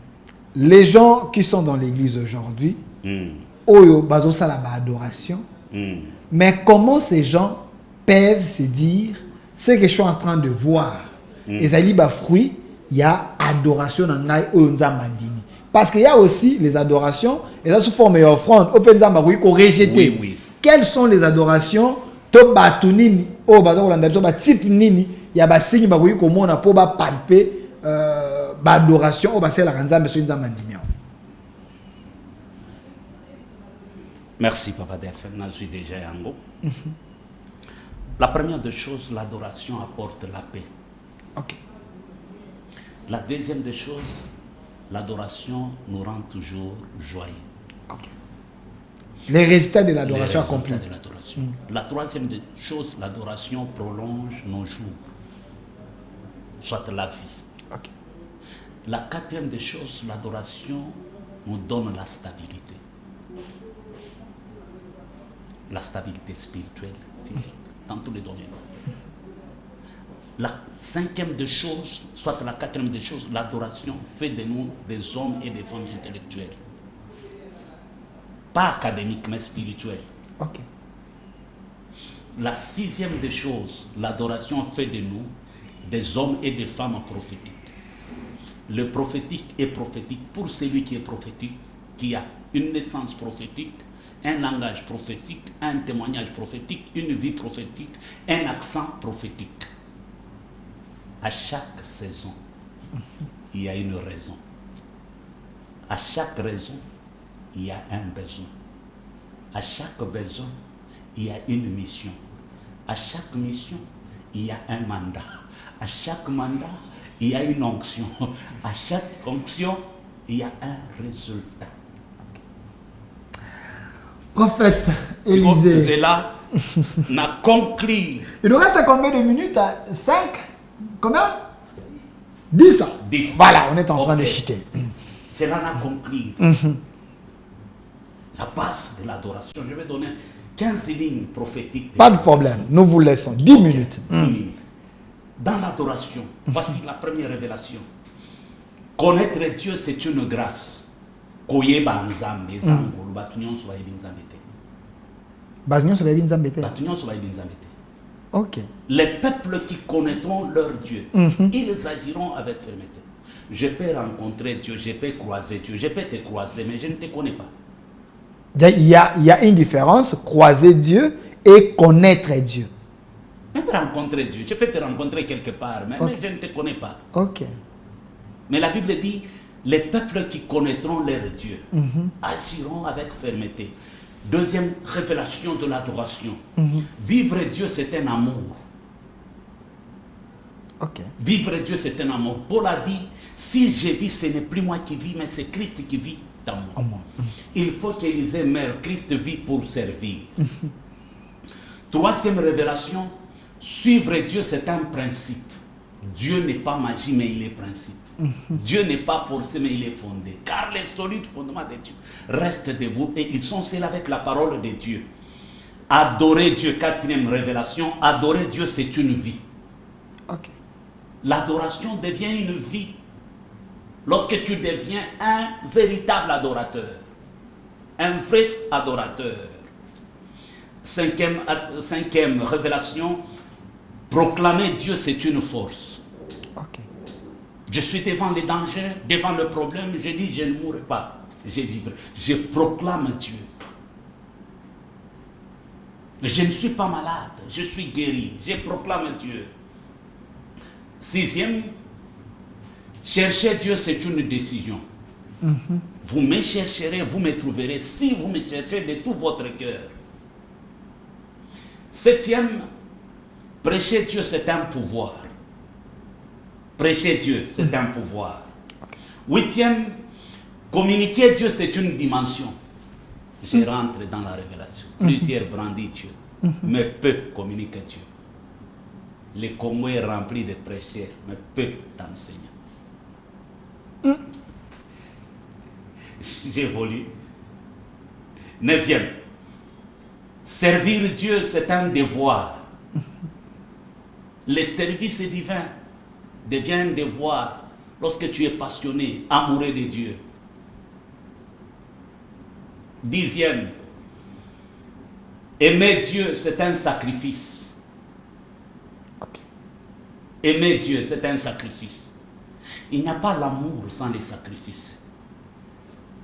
Les gens qui sont dans l'église aujourd'hui, oyo bazo sala ba adoration. Mais comment ces gens peuvent se dire ce que je suis en train de voir? Et ça ba fruit, il y a adoration dans ngai oyo nzamandini. Parce qu'il y a aussi les adorations, et ça sous forme d'offrande, open zamba ko rejeter. Oui. Quelles sont les adorations? To batunini, o bazo landa so ba type nini, il y a ba signe ba ko mona po ba palper ba adoration o ba sela nzambe so nzamandini. Merci Papa Defel, je suis déjà yango. La première des choses, l'adoration apporte la paix. Ok. La deuxième des choses, l'adoration nous rend toujours joyeux. Okay. Les résultats de l'adoration accomplis. La troisième des choses, l'adoration prolonge nos jours, soit la vie. Okay. La quatrième des choses, l'adoration nous donne la stabilité. La stabilité spirituelle, physique, dans tous les domaines. La cinquième des choses, soit la quatrième des choses, l'adoration fait de nous des hommes et des femmes intellectuels. Pas académiques, mais spirituels. Okay. La sixième des choses, l'adoration fait de nous des hommes et des femmes prophétiques. Le prophétique est prophétique pour celui qui est prophétique, qui a une naissance prophétique, un langage prophétique, un témoignage prophétique, une vie prophétique, un accent prophétique. À chaque saison, il y a une raison. À chaque raison, il y a un besoin. À chaque besoin, il y a une mission. À chaque mission, il y a un mandat. À chaque mandat, il y a une onction. À chaque onction, il y a un résultat. Prophète Élisée. C'est là, on a conclu. Il nous reste combien de minutes? 5? Combien? 10 ans. 10. Voilà, on est en train de chuter. C'est là qu'on a conclu. La base de l'adoration. Je vais donner 15 lignes prophétiques. Pas de problème, nous vous laissons 10 minutes. 10 minutes. Dans l'adoration, voici la première révélation. Connaître Dieu, c'est une grâce. Koyeba nzambe zangolo batunyon so bayebi nzambe te. Batunyon so bayebi nzambe te. Batunyon so bayebi nzambe te. OK. Les peuples qui connaîtront leur Dieu, ils agiront avec fermeté. Je peux rencontrer Dieu, je peux croiser Dieu, je peux te croiser, mais je ne te connais pas. Il y a une différence, croiser Dieu et connaître Dieu. Même rencontrer Dieu, je peux te rencontrer quelque part, mais je ne te connais pas. OK. Mais la Bible dit, les peuples qui connaîtront leur Dieu agiront avec fermeté. Deuxième révélation de l'adoration. Vivre Dieu, c'est un amour. OK. Vivre Dieu, c'est un amour. Paul a dit, si je vis, ce n'est plus moi qui vis, mais c'est Christ qui vit dans moi. Il faut qu'Élisée meure. Christ vit pour servir. Troisième révélation, suivre Dieu, c'est un principe. Dieu n'est pas magie, mais il est principe. Dieu n'est pas forcé, mais il est fondé. Car les solides fondements de Dieu restent debout et ils sont scellés avec la parole de Dieu. Adorer Dieu, quatrième révélation, adorer Dieu, c'est une vie. OK. L'adoration devient une vie. Lorsque tu deviens un véritable adorateur, un vrai adorateur. Cinquième révélation, proclamer Dieu, c'est une force. Je suis devant les dangers, devant le problème, je dis je ne mourrai pas, je vivrai. Je proclame Dieu. Je ne suis pas malade, je suis guéri, je proclame Dieu. 6e, chercher Dieu, c'est une décision. Vous me chercherez, vous me trouverez, si vous me cherchez de tout votre cœur. 7e, prêcher Dieu, c'est un pouvoir. Prêcher Dieu, c'est un pouvoir. 8e, communiquer Dieu, c'est une dimension. Je rentre dans la révélation. Plusieurs brandit Dieu, mais peu communiquent Dieu. Le Congo est rempli de prêcheurs, mais peu d'enseignants. J'évolue. 9e, servir Dieu, c'est un devoir. Le service divin devient un devoir lorsque tu es passionné, amoureux de Dieu. 10e, aimer Dieu, c'est un sacrifice. Aimer Dieu, c'est un sacrifice. Il n'y a pas l'amour sans les sacrifices.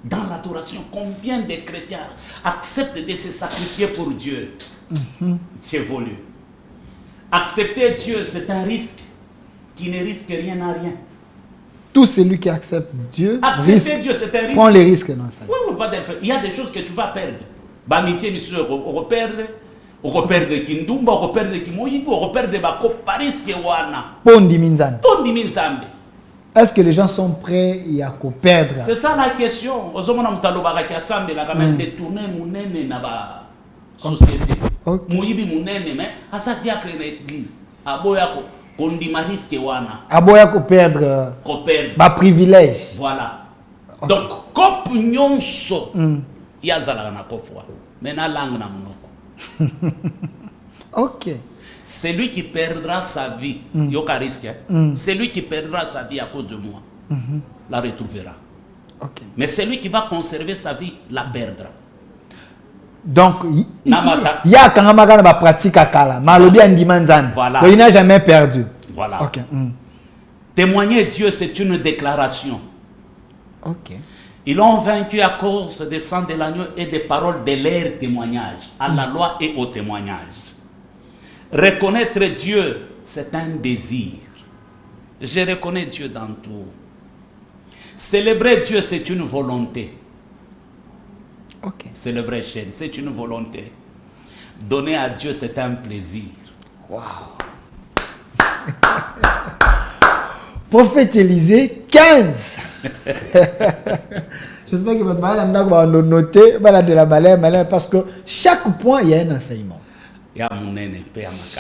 Dans l'adoration, combien de chrétiens acceptent de se sacrifier pour Dieu? J'évolue. Accepter Dieu, c'est un risque qui ne risque rien à rien. Tout celui qui accepte Dieu, accepter Dieu, c'est un risque. Prends les risques. Non, ça. Oui, il y a des choses que tu vas perdre. Bamitié, monsieur, on reperdre Kindumba, on reperdre Kimoyibu, on reperdre Bako, Paris, Kewana. Pondi Minzambe. Pondi Minzambe. Est-ce que les gens sont prêts à perdre? C'est ça la question. Ozomona mutalo baraki asambe la quand détourner munene na ba société. Muyibi munene mais asa diacre na église. Aboya ko kondima risque wana. Aboya ko perdre. Ba privilège. Voilà. Donc kop nyonso yazala na kopwa. Mais na langue na monoko. OK. Celui qui perdra sa vie, yoka risque, celui qui perdra sa vie à cause de moi, la retrouvera. Okay. Mais celui qui va conserver sa vie, la perdra. Donc, il y a quand même une pratique à Kala. Malobi Andimanzan. Voilà. Il n'a jamais perdu. Voilà. Okay. Témoigner Dieu, c'est une déclaration. Okay. Ils l'ont vaincu à cause des sang de l'agneau et des paroles de leur témoignage, à la loi et au témoignage. Reconnaître Dieu, c'est un désir. Je reconnais Dieu dans tout. Célébrer Dieu, c'est une volonté. Okay. Célébrer chaîne, c'est une volonté. Donner à Dieu, c'est un plaisir. Wow. Prophète Élisée, 15. J'espère que votre malade va noter parce que chaque point, il y a un enseignement.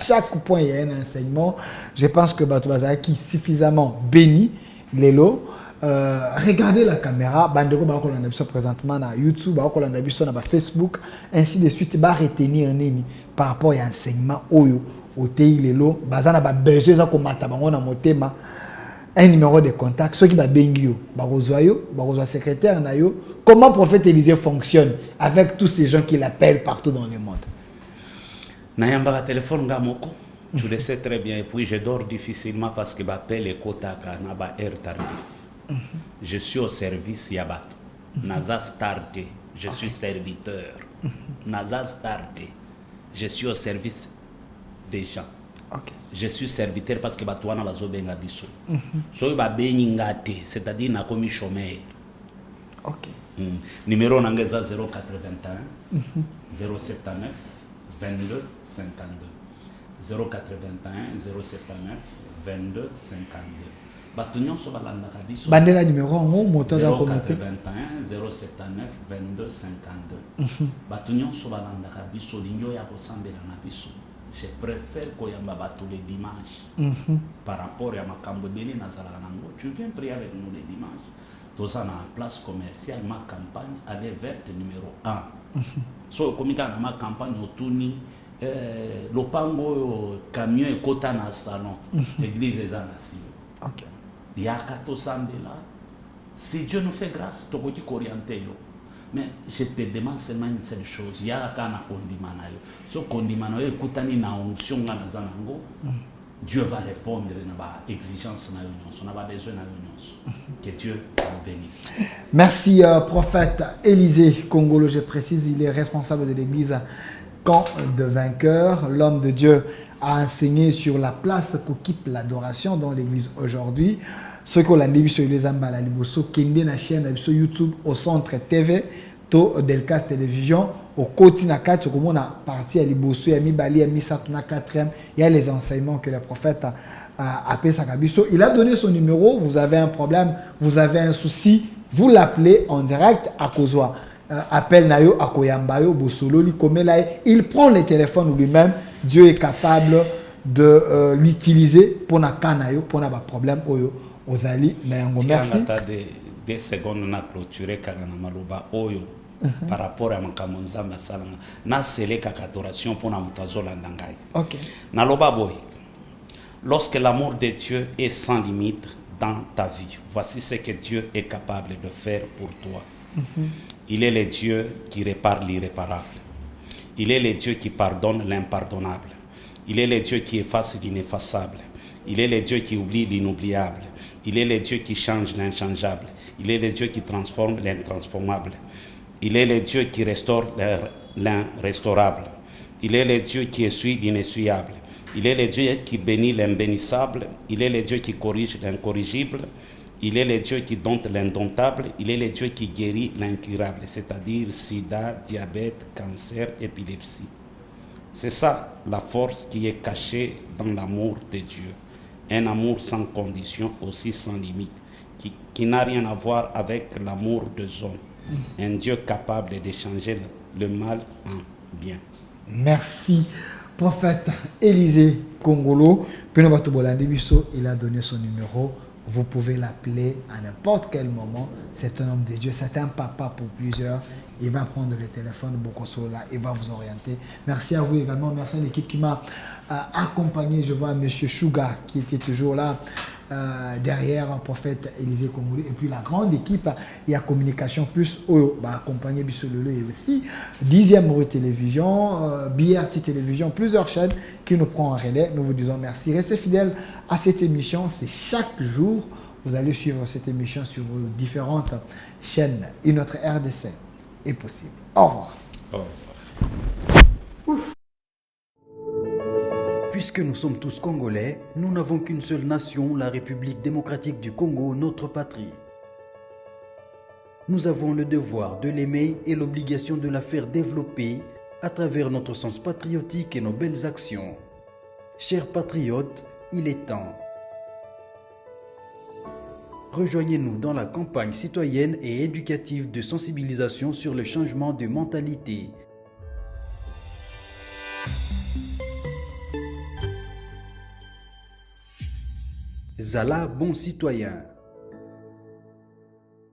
Chaque point, il y a un enseignement. Je pense que Batoubaza qui est suffisamment béni, Lélo. Regardez la caméra. Bandeko ba kolanda biso présentement na YouTube, ba kolanda biso na Facebook, ainsi de suite. Ba retenir nini par rapport à enseignement oyo otei Lélo. Bazana ba besoin za komata bango na motema. Un numéro de contact. Ceux qui ba bengio, ba rozoyo, secrétaire na yo. Comment prophète Élisée fonctionne avec tous ces gens qui l'appellent partout dans le monde? Nayamba téléphone gamoko, tu le sais très bien, et puis je dors difficilement parce que m'appelle et kotaka na ba air tardif. Je suis au service yabato. Naza starté, je suis serviteur. Naza starté, je suis au service des gens. Okay. Je suis serviteur parce que batouana bazo benga biso. So ba beningate, c'est-à-dire na komi chômeur. OK. Numéro nangeza 081 079 22 52 081 079 22 52. Batunyon so balanda kabiso. Bandela numéro en moto za communauté 081 079 22 52. Batunyon so balanda kabiso linyo ya kosambela na biso. Je préfère koyamba batu les dimanches. Par rapport à makambo beli na zala nango. Tu viens prier avec nous les dimanches. Toza na place commerciale ma campagne allée verte numéro 1. So komika na ma campagne otuni lopango camion et kota na salon église ezanasi. OK. Yaka to sambela. Si Dieu nous fait grâce, to koki orienter yo. Mais je te demande seulement une seule chose. Yaka na kondimana yo. So kondimana yo ekutani na onction na zanango. Dieu va répondre à l'exigence, à besoin. Que Dieu vous bénisse. Merci, prophète Élisée Kongolo. Je précise, il est responsable de l'église Camp de Vainqueurs. L'homme de Dieu a enseigné sur la place qu'occupe l'adoration dans l'église aujourd'hui. Ceux qui ont l'andi sur les ambala liboso, kende na chaîne sur YouTube au Centre TV, to Delcas Télévision, au côté na quatre, comme on a parti à liboso, il y a mis Bali, il y a mis Satuna 4e, il y a les enseignements que le prophète a appelé Sakabiso. Il a donné son numéro, vous avez un problème, vous avez un souci, vous l'appelez en direct à Kozwa. Appel Nayo à Koyambayo, Bosolo, Likomelaï, il prend le téléphone lui-même, Dieu est capable de l'utiliser pour na kanayo, pour na problème oyo. Ozali Nayango, merci. Des secondes, on a clôturé Maloba Oyo par rapport à Makamonzamba Salama. Na sele kakadoration pour na mutazola ndangai. Ok. Naloba boy. Lorsque l'amour de Dieu est sans limite dans ta vie, voici ce que Dieu est capable de faire pour toi. Il est le Dieu qui répare l'irréparable. Il est le Dieu qui pardonne l'impardonnable. Il est le Dieu qui efface l'ineffaçable. Il est le Dieu qui oublie l'inoubliable. Il est le Dieu qui change l'inchangeable. Il est le Dieu qui transforme l'intransformable. Il est le Dieu qui restaure l'inrestaurable. Il est le Dieu qui essuie l'inessuyable. Il est le Dieu qui bénit l'imbénissable. Il est le Dieu qui corrige l'incorrigible. Il est le Dieu qui dompte l'indomptable. Il est le Dieu qui guérit l'incurable, c'est-à-dire sida, diabète, cancer, épilepsie. C'est ça la force qui est cachée dans l'amour de Dieu. Un amour sans condition, aussi sans limite, qui n'a rien à voir avec l'amour des hommes. Un Dieu capable de changer le mal en bien. Merci, prophète Élisée Kongolo. Il a donné son numéro. Vous pouvez l'appeler à n'importe quel moment. C'est un homme de Dieu, c'est un papa pour plusieurs. Il va prendre le téléphone, Bokosola, il va vous orienter. Merci à vous également. Merci à l'équipe qui m'a accompagné. Je vois M. Chouga qui était toujours là derrière un prophète Élisée Kongolo. Et puis la grande équipe, il y a Communication Plus, accompagné Bissololo et aussi 10e rue Télévision, BRT Télévision, plusieurs chaînes qui nous prennent en relais. Nous vous disons merci. Restez fidèles à cette émission. C'est chaque jour. Vous allez suivre cette émission sur vos différentes chaînes. Et notre RDC est possible. Au revoir. Au revoir. Puisque nous sommes tous Congolais, nous n'avons qu'une seule nation, la République démocratique du Congo, notre patrie. Nous avons le devoir de l'aimer et l'obligation de la faire développer à travers notre sens patriotique et nos belles actions. Chers patriotes, il est temps. Rejoignez-nous dans la campagne citoyenne et éducative de sensibilisation sur le changement de mentalité. Zala, bon citoyen.